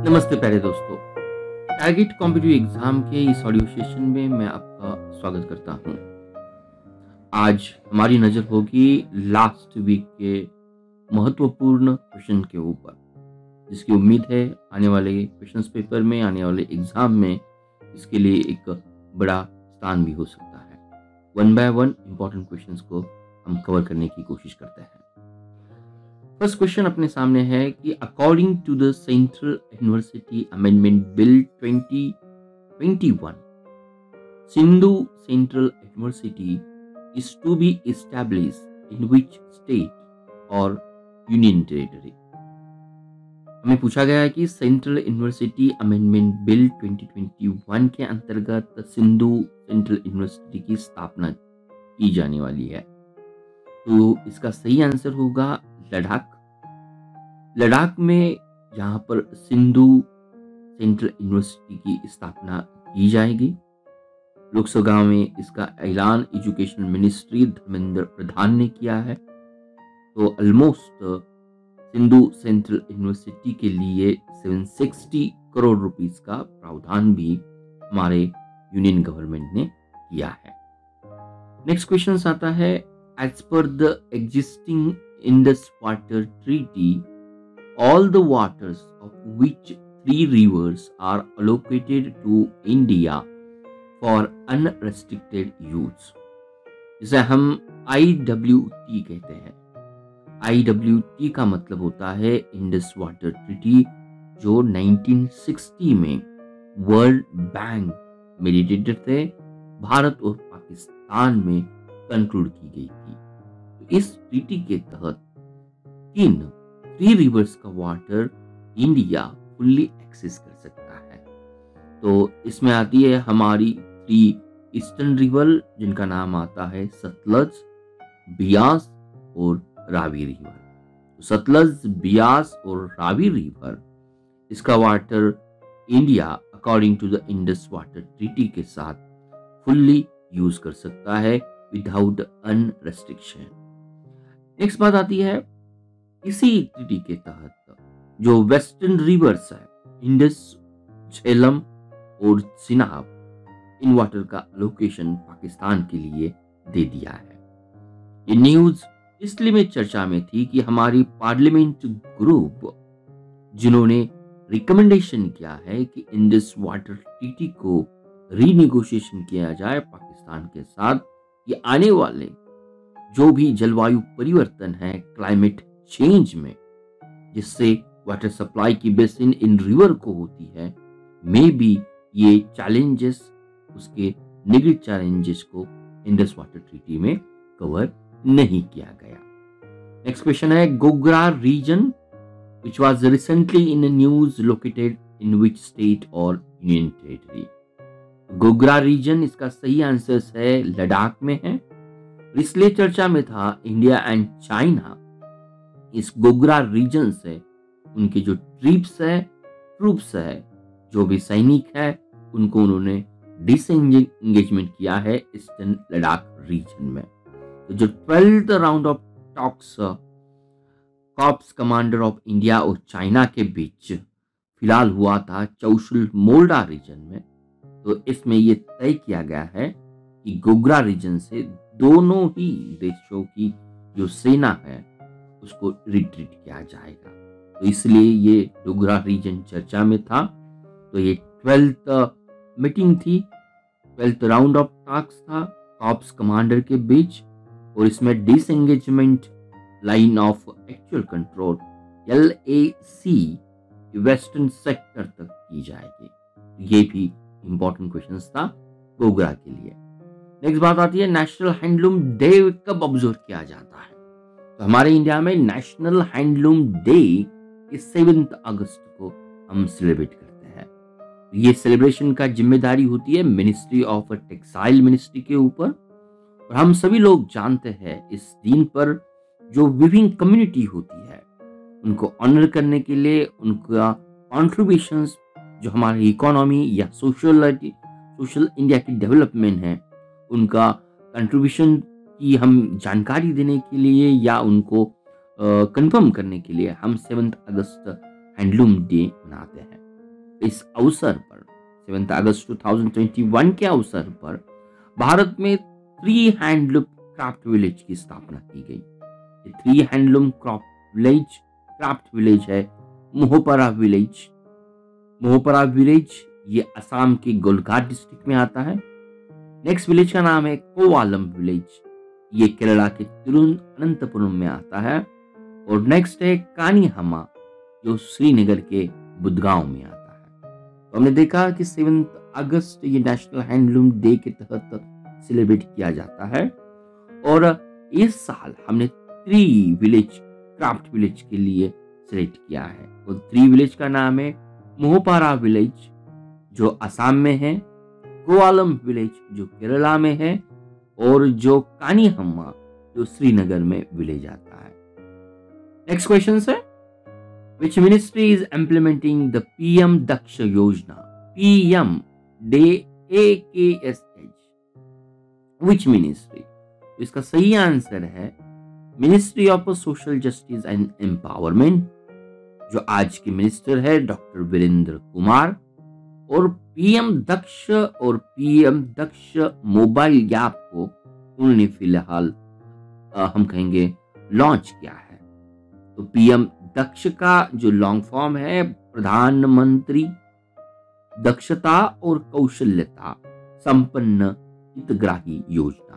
नमस्ते प्यारे दोस्तों। टारगेट कॉम्पिटिटिव एग्जाम के इस ऑडियो सेशन में मैं आपका स्वागत करता हूं। आज हमारी नजर होगी लास्ट वीक के महत्वपूर्ण क्वेश्चन के ऊपर, जिसकी उम्मीद है आने वाले क्वेश्चन पेपर में, आने वाले एग्जाम में इसके लिए एक बड़ा स्थान भी हो सकता है। One by one important questions को हम कवर करने की कोशिश करते हैं। फर्स्ट क्वेश्चन अपने सामने है कि according to the central university amendment bill 2021, Sindhu central university is to be established in which state or union territory? हमें पूछा गया है कि सेंट्रल यूनिवर्सिटी अमेंडमेंट बिल 2021 के अंतर्गत सिंधु सेंट्रल यूनिवर्सिटी की स्थापना की जाने वाली है। तो इसका सही आंसर होगा लद्दाख। लद्दाख में जहां पर सिंधु सेंट्रल यूनिवर्सिटी की स्थापना की जाएगी। लोकसभा में इसका ऐलान एजुकेशन मिनिस्ट्री धर्मेंद्र प्रधान ने किया है। तो ऑलमोस्ट सिंधु सेंट्रल यूनिवर्सिटी के लिए 760 करोड़ रुपीस का प्रावधान भी हमारे यूनियन गवर्नमेंट ने किया है। नेक्स्ट क्वेश्चन आता है, as per the existing Indus water treaty, all the waters of which 3 rivers are allocated to India for unrestricted use, जिसे हम IWT कहते हैं। IWT का मतलब होता है इंडस वाटर ट्रीटी, जो 1960 में वर्ल्ड बैंक मेडिएटेड थे, भारत और पाकिस्तान में कंक्लूड की गई थी। तो इस ट्रीटी के तहत 3 रिवर्स का वाटर इंडिया फुल्ली एक्सेस कर सकता है। तो इसमें आती है हमारी 3 ईस्टर्न रिवर, जिनका नाम आता है सतलज, बियास और रावी रिवर। सतलज, बियास और रावी रिवर, इसका water India according to the Indus water treaty के साथ फुल्ली यूज कर सकता है विदाउट अनरेस्ट्रिक्शन। नेक्स्ट बात आती है, इसी ट्रीटी के तहत जो वेस्टर्न रिवर्स है, इंडस, झेलम और चिनाब, इन वाटर का लोकेशन पाकिस्तान के लिए दे दिया है। ये न्यूज इसलिए में चर्चा में थी कि हमारी पार्लियामेंट ग्रुप, जिन्होंने रिकमेंडेशन किया है कि इंडस वाटर ट्रीटी को रीनेगोशिएशन किया जाए पाकिस्तान के साथ, ये आने वाले जो भी जलवायु परिवर्तन है, क्लाइमेट चेंज में, जिससे वाटर सप्लाई की बेसिन इन रिवर को होती है, मे बी ये चैलेंजेस, उसके नेगेटिव चैलेंजेस को इंडस वाटर ट्रीटी में कवर नहीं किया गया। नेक्स्ट क्वेश्चन है, Gogra region which was recently in the news located in which state or union territory? Gogra region, इसका सही आंसर है लद्दाख में है। इसलिए चर्चा में था इंडिया एंड चाइना इस गोगरा रीजन से उनके जो ट्रूप्स है, जो भी सैनिक है, उनको उन्होंने डिसएंगेजमेंट किया है ईस्टर्न लद्दाख रीजन में। तो जो 12th round of talks corps commander of India और चाइना के बीच फिलहाल हुआ था चौशुल मोल्डा रीजन में। तो इसमें यह तय किया गया है कि गोगरा रीजन से दोनों ही देशों की जो सेना है उसको रिट्रीट किया जाएगा। तो इसलिए ये गोगरा रीजन चर्चा में था। तो ये 12th मीटिंग थी, 12th राउंड ऑफ टॉक्स था कॉर्प्स कमांडर के बीच, और इसमें disengagement line of actual control LAC western sector तक की जाएगी। ये भी इंपॉर्टेंट क्वेश्चन था गोगरा के लिए। नेक्स्ट बात आती है, नेशनल हैंडलूम डे कब ऑब्जर्व किया जाता है? तो हमारे इंडिया में नेशनल हैंडलूम डे इस 7 अगस्त को हम सेलिब्रेट करते हैं। ये सेलिब्रेशन का जिम्मेदारी होती है मिनिस्ट्री ऑफ टेक्सटाइल मिनिस्ट्री के ऊपर, और हम सभी लोग जानते हैं इस दिन पर जो विभिन्न कम्युनिटी होती है उनको ऑनर करने के लिए उनका कॉन्ट्रीब्यूशंस, जो हमारी इकोनॉमी या सोशल इंडिया की डेवलपमेंट है, उनका कंट्रीब्यूशन की हम जानकारी देने के लिए या उनको कंफर्म करने के लिए हम 7 अगस्त हैंडलूम डे मनाते हैं। इस अवसर पर 7 अगस्त 2021 के अवसर पर भारत में 3 हैंडलूम क्राफ्ट विलेज की स्थापना की गई। ये 3 हैंडलूम क्राफ्ट विलेज है मोहपरा विलेज। मोहपरा विलेज ये असम के गोलघाट डिस्ट्रिक्ट में आता है। नेक्स्ट विलेज का नाम है कोवालम विलेज, ये केरला के तिरुवनंतपुरम में आता है। और नेक्स्ट है कानीहमा जो श्रीनगर के बुदगांव में आता है। तो हमने देखा कि 7 अगस्त ये नेशनल हैंडलूम डे के तहत सेलिब्रेट किया जाता है। और इस साल हमने 3 विलेज क्राफ्ट विलेज के लिए सिलेक्ट किया है। और 3 विलेज का नाम है मोहपारा विलेज जो असम में है, कोवालम विलेज जो केरला में है, और जो कानीहम्मा जो श्रीनगर में विलेज आता है। नेक्स्ट क्वेश्चन है, which ministry is implementing the PM Daksha योजना? PM DAKSH which ministry? तो इसका सही आंसर है ministry of social justice and empowerment, जो आज के मिनिस्टर है डॉक्टर वीरेंद्र कुमार। और पीएम दक्ष मोबाइल ऐप को उन्होंने फिलहाल हम कहेंगे लॉन्च किया है। तो पीएम दक्ष का जो लॉन्ग फॉर्म है प्रधानमंत्री दक्षता और कौशल्यता संपन्न हितग्राही योजना।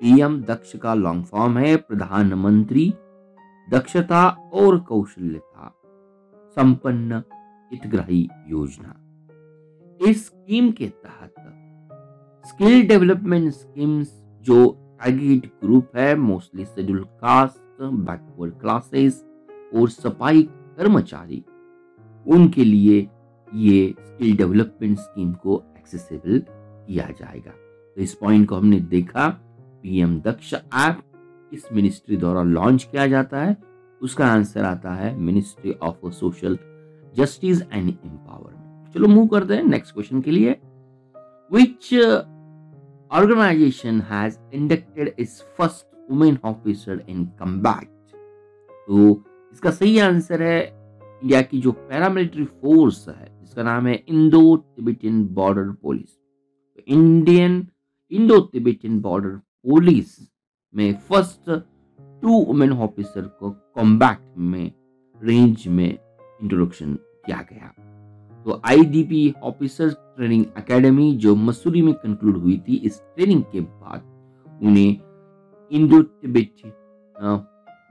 पीएम दक्ष का लॉन्ग फॉर्म है प्रधानमंत्री दक्षता और कौशल्यता संपन्न हितग्राही योजना। इस स्कीम के तहत स्किल डेवलपमेंट स्कीम्स जो टारगेट ग्रुप है mostly scheduled caste, backward classes और सफाई कर्मचारी, उनके लिए ये स्किल डेवलपमेंट स्कीम को एक्सेसिबल किया जाएगा। तो इस पॉइंट को हमने देखा, पीएम दक्ष ऐप इस मिनिस्ट्री द्वारा लॉन्च किया जाता है। उसका आंसर आता है ministry of social justice and empowerment. चलो मूव करते हैं नेक्स्ट क्वेश्चन के लिए। Which organisation has inducted its first women officer in combat? तो इसका सही आंसर है इंडिया की जो पैरामिलिट्री फोर्स है जिसका नाम है Indo Tibetan border police. Indo Tibetan border police में फर्स्ट 2 वुमेन ऑफिसर को कॉम्बैट में रेंज में इंट्रोडक्शन किया गया। तो आईडीपी ऑफिसर ट्रेनिंग एकेडमी जो मसूरी में कंक्लूड हुई थी, इस ट्रेनिंग के बाद उन्हें Indo Tibet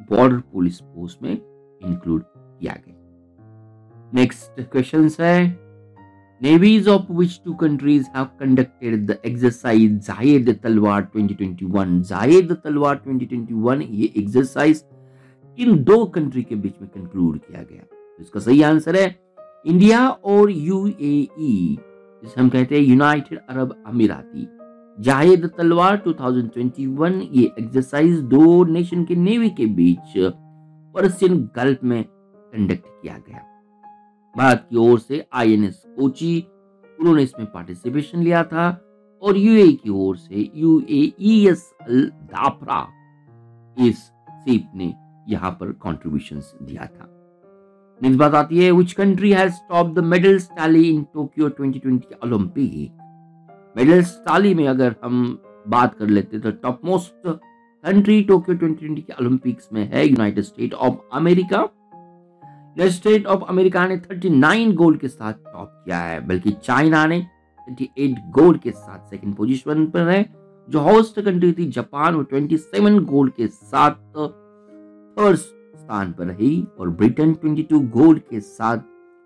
border police force में इंक्लूड किया गया। नेक्स्ट क्वेश्चन है, navies of which 2 countries have conducted the exercise Zayed Talwar 2021? जायद तलवार 2021 ये एक्सरसाइज इन 2 कंट्री के बीच में कंक्लूड किया गया। तो इसका सही आंसर है इंडिया और यूएई, जिसे हम कहते हैं यूनाइटेड अरब अमीराती। जायद तलवार 2021 ये एक्सरसाइज 2 नेशन के नेवी के बीच पर्सियन गल्फ में कंडक्ट किया गया। भारत की ओर से आईएनएस कोची उन्होंने इसमें पार्टिसिपेशन लिया था और यूएई की ओर से यूएईएस अल दाफरा इस शिप ने यहां पर कंट्रीब्यूशंस दिया था। नेक्स्ट बात आती है, which country has topped the medals tally in Tokyo 2020 Olympic? Medals tally में अगर हम बात कर लेते तो टॉप मोस्ट कंट्री टोक्यो 2020 के ओलंपिक्स में है United state of America. United state of America ने 39 गोल्ड के साथ टॉप किया है, बल्कि चाइना ने 38 गोल्ड के साथ सेकंड पोजीशन पर है। जो होस्ट कंट्री थी जापान वो 27 गोल्ड के साथ थर्ड स्थान पर रही और ब्रिटेन 22 गोल्ड के साथ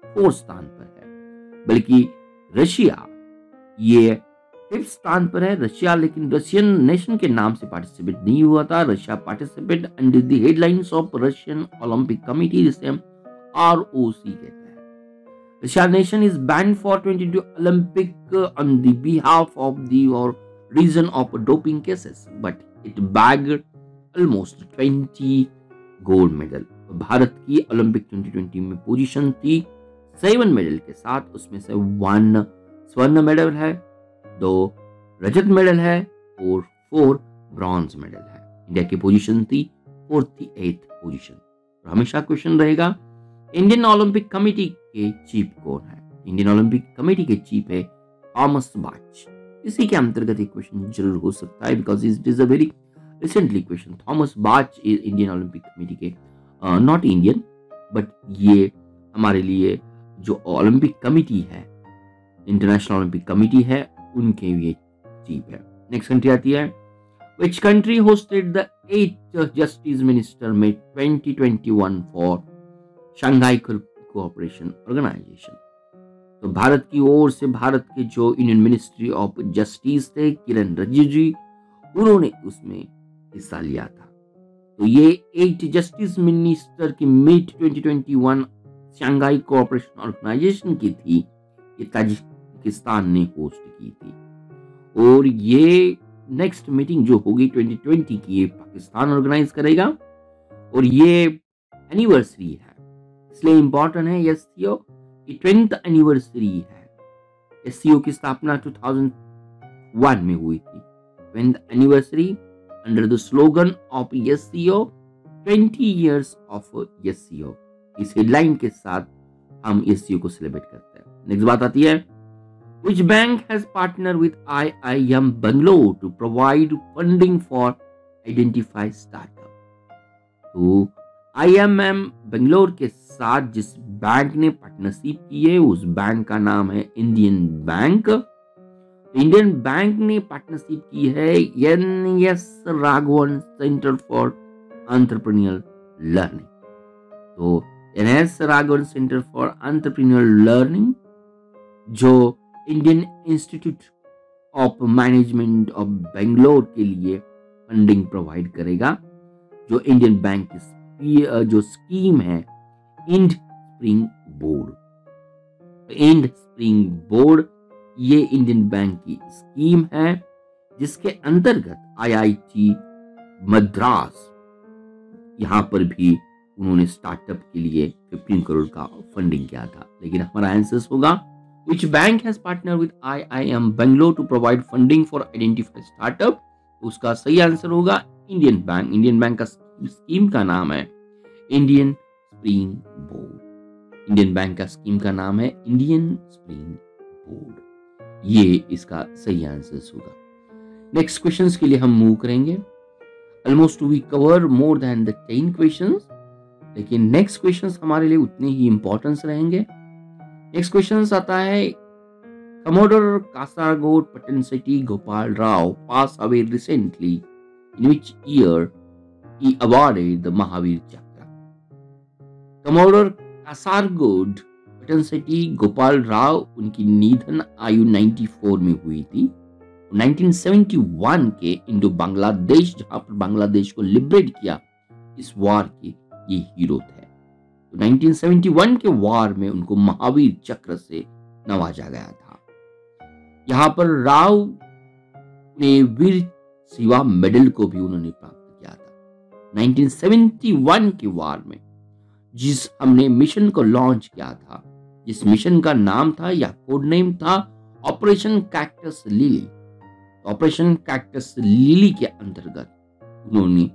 फोर्थ स्थान पर है, बल्कि रशिया ये फिफ्थ स्थान पर है। रशिया लेकिन रशियन नेशन के नाम से पार्टिसिपेट नहीं हुआ था। Russia participate under the headlines of Russian Olympic committee, जिसे हम आरओसी कहते हैं। Russia nation is banned for 22 Olympic on the behalf of the और reason of doping cases, but it bagged almost 20 gold medal. Bharat की Olympic 2020 में position थी 7 medal के साथ, उसमें से 1 स्वर्ण मेडल है, 2 रजत मेडल है और 4 ब्रॉन्ज मेडल है। इंडिया की पोजीशन थी 48th पोजीशन। और हमेशा क्वेश्चन रहेगा इंडियन ओलंपिक कमेटी के चीफ कौन है? इंडियन ओलंपिक कमेटी के चीफ है थॉमस बाच। इसी के अंतर्गत एक क्वेश्चन जरूर हो सकता है, because it is a very recently question. Thomas बाच इज इंडियन ओलंपिक कमेटी के नॉट इंडियन, बट ये हमारे लिए जो ओलंपिक कमेटी है, इंटरनेशनल ओलंपिक कमेटी है, उनके ये चीफ है। नेक्स्ट कंट्री आती है, which country hosted the 8th justice minister में 2021 for शंघाई कोऑपरेशन ऑर्गेनाइजेशन। तो भारत की ओर से भारत के जो यूनियन मिनिस्ट्री ऑफ जस्टिस थे किरण रिजिजू, उन्होंने उसमें हिस्सा लिया था। तो ये 8 जस्टिस मिनिस्टर की मीट 2021 शंघाई कोऑपरेशन ऑर्गेनाइजेशन की थी, ये ताजिकिस्तान ने होस्ट की थी। और ये नेक्स्ट मीटिंग जो होगी 2020 की, ये पाकिस्तान ऑर्गेनाइज करेगा। और ये एनिवर्सरी है, इसलिए इंपॉर्टेंट है। एससीओ की 20th एनिवर्सरी है। एससीओ की स्थापना 2001 में हुई थी। 20th anniversary under the slogan of SCO 20 years of SCO. इस हेडलाइन के साथ हम एससीओ को सेलिब्रेट करते हैं। नेक्स्ट बात आती है, which bank has partnered with IIM Bangalore to provide funding for identify startup? तो IIM बेंगलोर के साथ जिस बैंक ने पार्टनरशिप की है, उस बैंक का नाम है इंडियन बैंक। इंडियन बैंक ने पार्टनरशिप की है NS Raghavan centre for entrepreneur learning. तो NS Raghavan centre for entrepreneur learning जो Indian institute of management of Bangalore के लिए फंडिंग प्रोवाइड करेगा। जो इंडियन बैंक की जो स्कीम है Ind spring board. Ind spring board ये इंडियन बैंक की स्कीम है, जिसके अंतर्गत IIT मद्रास, यहां पर भी उन्होंने स्टार्टअप के लिए 15 करोड़ का फंडिंग किया था। लेकिन हमारा आंसर होगा which bank has partnered with IIM Bangalore to provide funding for identify startup? उसका सही आंसर होगा इंडियन बैंक। इंडियन बैंक का स्कीम का नाम है Indian spring board. Indian bank का स्कीम का नाम है इंडियन स्प्रिंग बोर्ड। ये इसका सही आंसर होगा। नेक्स्ट क्वेश्चंस के लिए हम मूव करेंगे। Almost we cover more than the 10 questions, लेकिन नेक्स्ट क्वेश्चंस हमारे लिए उतने ही इंपॉर्टेंस रहेंगे। नेक्स्ट क्वेश्चन आता है, commodore Kasaragod Pattanshetti Gopal Rao pass away recently, in which year he awarded the Mahavir Chakra. Commodore Kasaragod Pattanshetti Gopal Rao, उनकी निधन आयु 94 में हुई थी। 1971 के इंडो बांग्लादेश, जहां पर बांग्लादेश को लिबरेट किया, इस वॉर के ये हीरो थे। 1971 के वार में उनको महावीर चक्र से नवाजा गया था। यहां पर राव ने वीर शिवा मेडल को भी उन्होंने प्राप्त किया था। 1971 के वार में जिस हमने मिशन को लॉन्च किया था, जिस मिशन का नाम था या कोड नेम था operation cactus lily. Operation cactus lily के अंतर्गत उन्होंने,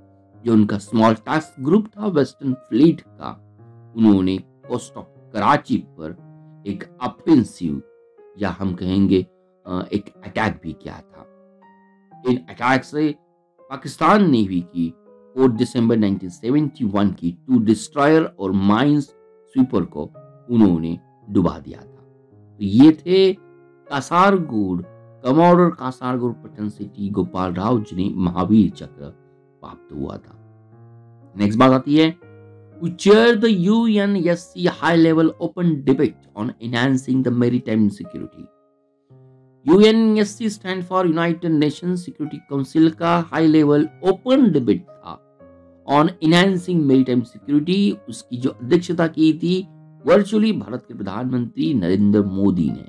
जो उनका स्मॉल टास्क ग्रुप था वेस्टर्न फ्लीट का, उन्होंने कोस्ट ऑफ कराची पर एक ऑफेंसिव या हम कहेंगे एक अटैक भी किया था। इन अटैक से पाकिस्तान नेवी की 4 दिसंबर 1971 की 2 डिस्ट्रॉयर और माइंस स्वीपर को उन्होंने डुबा दिया था। तो ये थे कासारगोड, कमोडोर कासारगोड पटनसेट्टी गोपाल राव, जिन्हें महावीर चक्र प्राप्त हुआ था। नेक्स्ट बात आती है, who chaired the UNSC high-level open debate on enhancing the maritime security. UNSC stand for United Nations Security Council का हाई लेवल ओपन डिबेट था ऑन एनहांसिंग मैरीटाइम सिक्योरिटी। उसकी जो अध्यक्षता की थी वर्चुअली भारत के प्रधानमंत्री नरेंद्र मोदी ने।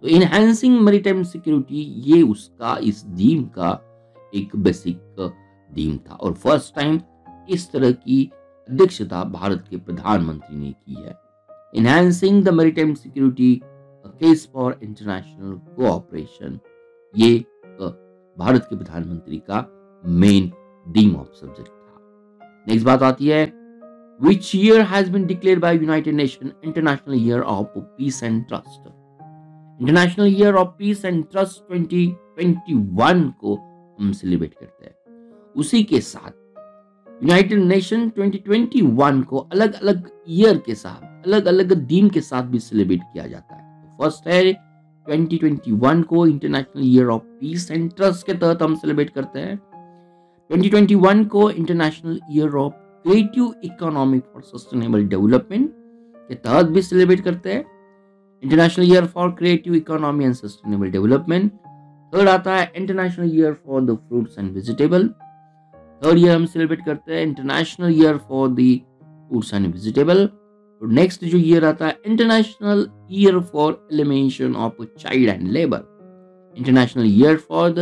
तो एनहांसिंग मैरीटाइम सिक्योरिटी ये उसका इस थीम का एक बेसिक थीम था, और फर्स्ट टाइम इस तरह की अध्यक्षता भारत के प्रधानमंत्री ने की है। Enhancing the maritime security, a case for international cooperation, ये भारत के प्रधानमंत्री का मेन थीम ऑफ सब्जेक्ट था। नेक्स्ट बात आती है, Which year has been declared by United Nations International Year of Peace and Trust? International year of peace and trust 2021 को हम सेलिब्रेट करते हैं। उसी के साथ यूनाइटेड नेशन 2021 को अलग अलग ईयर के साथ, अलग अलग दिन के साथ भी सेलिब्रेट किया जाता है। फर्स्ट है 2021 को international year of peace and trust के तहत हम सेलिब्रेट करते हैं। 2021 को international year of creative economy for sustainable development के तहत भी सेलिब्रेट करते हैं। International year for creative economy and sustainable development. Third आता है international year for the fruits and vegetable. Third year हम सेलिब्रेट करते हैं international year for the fruits and vegetable. और नेक्स्ट जो ईयर आता है international year for elimination of child and labour. International year for the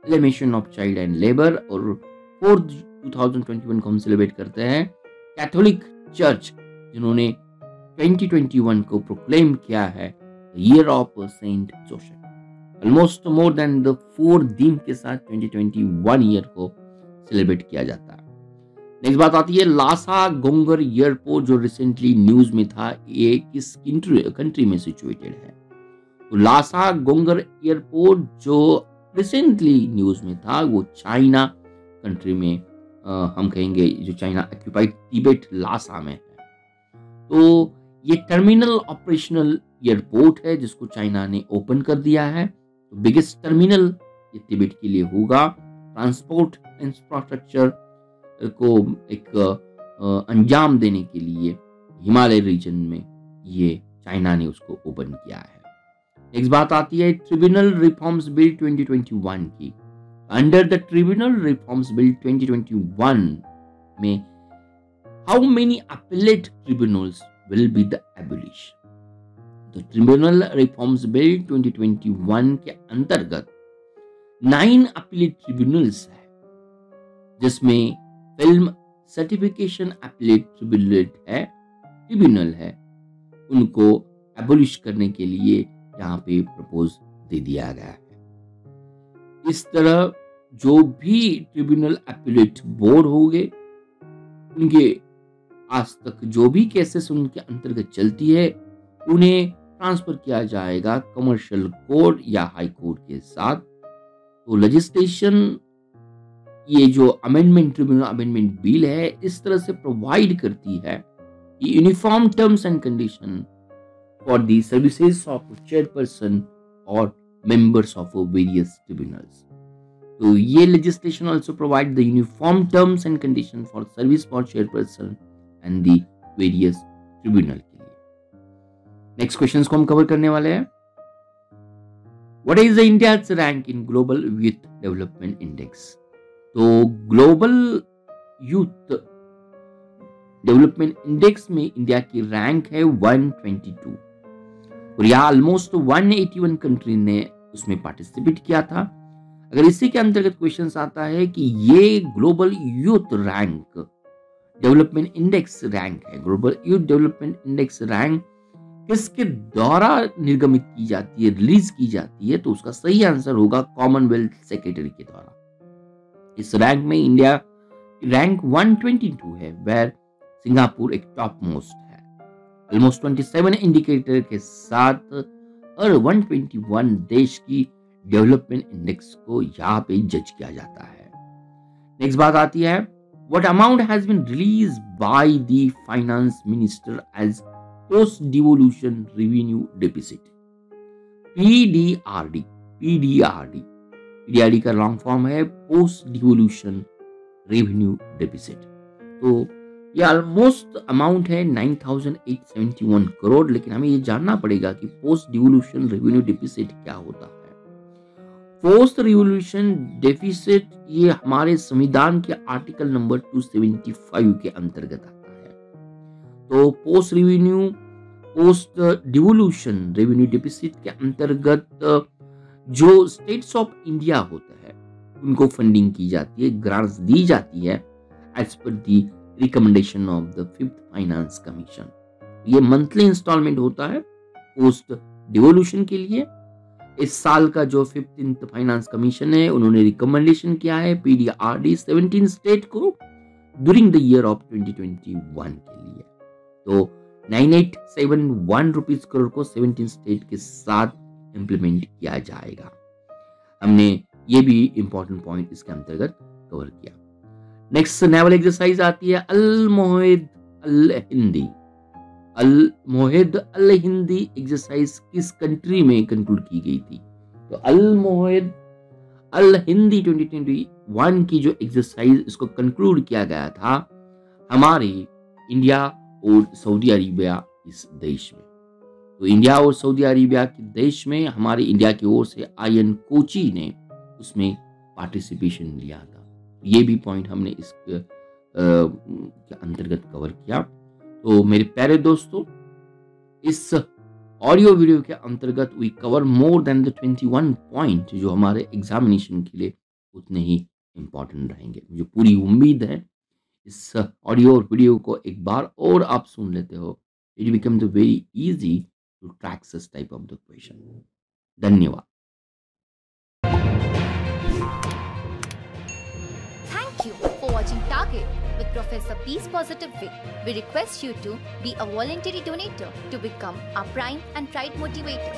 elimination of child and labour. और 2021 को हम सेलिब्रेट करते हैं कैथोलिक चर्च, जिन्होंने 2021 को प्रोक्लेम किया है year of saint Joseph. Almost more than the 4 दिन के साथ 2021 ईयर को सेलिब्रेट किया जाता है। नेक्स्ट बात आती है लासा गोंगर एयरपोर्ट, जो रिसेंटली न्यूज में था, ये किस कंट्री में सिचुएटेड है? तो लासा गोंगर एयरपोर्ट जो रिसेंटली न्यूज में था वो चाइना कंट्री में, हम कहेंगे जो चाइना ऑक्यूपाइड तिब्बत लासा में है। तो ये टर्मिनल ऑपरेशनल एयरपोर्ट है जिसको चाइना ने ओपन कर दिया है। तो बिगेस्ट टर्मिनल ये तिब्बत के लिए होगा। ट्रांसपोर्ट इंफ्रास्ट्रक्चर को एक अंजाम देने के लिए हिमालय रीजन में ये चाइना ने उसको ओपन किया है। नेक्स्ट बात आती है ट्रिब्यूनल रिफॉर्म्स बिल 2021 की। Under the tribunal reforms bill 2021 में how many appellate tribunals will be the abolished? तो ट्रिब्यूनल रिफॉर्म्स बिल 2021 के अंतर्गत 9 अपीलेट ट्रिब्यूनल्स है, जिसमें फिल्म सर्टिफिकेशन अपीलेट ट्रिब्यूनल है, उनको एबोलिश करने के लिए यहाँ पे प्रपोज दे दिया गया है। इस तरह जो भी ट्रिब्यूनल अपीलेट बोर्ड होंगे, उनके आज तक जो भी केसेस उनके अंतर्गत चलती है उन्हें ट्रांसफर किया जाएगा कमर्शियल कोर्ट या हाई कोर्ट के साथ। तो लेजिस्लेशन, ये जो अमेंडमेंट ट्रिब्यूनल अमेंडमेंट बिल है, इस तरह से प्रोवाइड करती है कि uniform terms and condition for the services of chairperson और मेंबर्स ऑफ वेरियस ट्रिब्यूनल्स। तो ये legislation also provide the uniform terms and condition for service for chairperson and the various tribunal के लिए। नेक्स्ट क्वेश्चंस को हम cover करने वाले हैं। What is the India's rank in global youth development index? तो ग्लोबल यूथ डेवलपमेंट इंडेक्स में India की रैंक है 122 और यहाँ ऑलमोस्ट 181 कंट्री ने उसमें पार्टिसिपेट किया था। अगर इसी के अंतर्गत क्वेश्चन आता है कि ये global youth rank development index rank है, global youth development index rank किसके द्वारा निर्गमित की जाती है, रिलीज की जाती है? तो उसका सही आंसर होगा कॉमनवेल्थ सेक्रेटरी के द्वारा। इस रैंक में इंडिया रैंक 122 है, वेयर सिंगापुर एक टॉप मोस्ट है। ऑलमोस्ट 27 इंडिकेटर के साथ और 121 देश की डेवलपमेंट इंडेक्स को यहाँ पे जज किया जाता है। नेक्स्ट बात आती है what amount has been released by the finance minister as post devolution revenue deficit? PDRD का लॉन्ग फॉर्म है पोस्ट डिवोल्यूशन रेवेन्यू डेफिसिट। तो ये ऑलमोस्ट अमाउंट है 9,871 करोड़, लेकिन हमें ये जानना पड़ेगा कि पोस्ट डिवोल्यूशन रेवेन्यू डेफिसिट क्या होता है। पोस्ट रिवोल्यूशन डेफिसिट ये हमारे संविधान के आर्टिकल नंबर 275 के अंतर्गत आता है। तो पोस्ट डिवोल्यूशन रेवेन्यू डेफिसिट के अंतर्गत जो स्टेट्स ऑफ इंडिया होता है उनको फंडिंग की जाती है, ग्रांट्स दी जाती है as per the recommendation of the 5th finance commission. ये मंथली इंस्टॉलमेंट होता है पोस्ट डिवोल्यूशन के लिए। इस साल का जो 15th फाइनेंस कमीशन है उन्होंने रिकमेंडेशन किया है पीडीआरडी 17 स्टेट को ड्यूरिंग द ईयर ऑफ 2021 के लिए। तो 9871 रुपीज करोड़ को 17 स्टेट के साथ इंप्लीमेंट किया जाएगा। हमने ये भी इंपॉर्टेंट पॉइंट इसके अंतर्गत कवर किया। नेक्स्ट नेवल एक्सरसाइज आती है अल मोहिद अल हिंदी। अल मोहिद अल हिंदी एक्सरसाइज किस कंट्री में कंक्लूड की गई थी? तो अल मोहिद अल हिंदी 2021 की जो एक्सरसाइज इसको कंक्लूड किया गया था हमारे इंडिया और सऊदी अरेबिया इस देश में। तो इंडिया और सऊदी अरेबिया के देश में हमारे इंडिया की ओर से आयन कोची ने उसमें पार्टिसिपेशन लिया था। ये भी पॉइंट हमने इसके के अंतर्गत कवर किया। तो मेरे प्यारे दोस्तों, इस ऑडियो वीडियो के अंतर्गत we cover more than the 21 point जो हमारे एग्जामिनेशन के लिए उतने ही इम्पोर्टेंट रहेंगे। मुझे पूरी उम्मीद है इस ऑडियो और वीडियो को एक बार और आप सुन लेते हो, it become the very easy to track this type of the question. धन्यवाद। Thank you for watching Target with Professor Peace Positive Vic. We request you to be a voluntary donator to become our prime and pride motivator.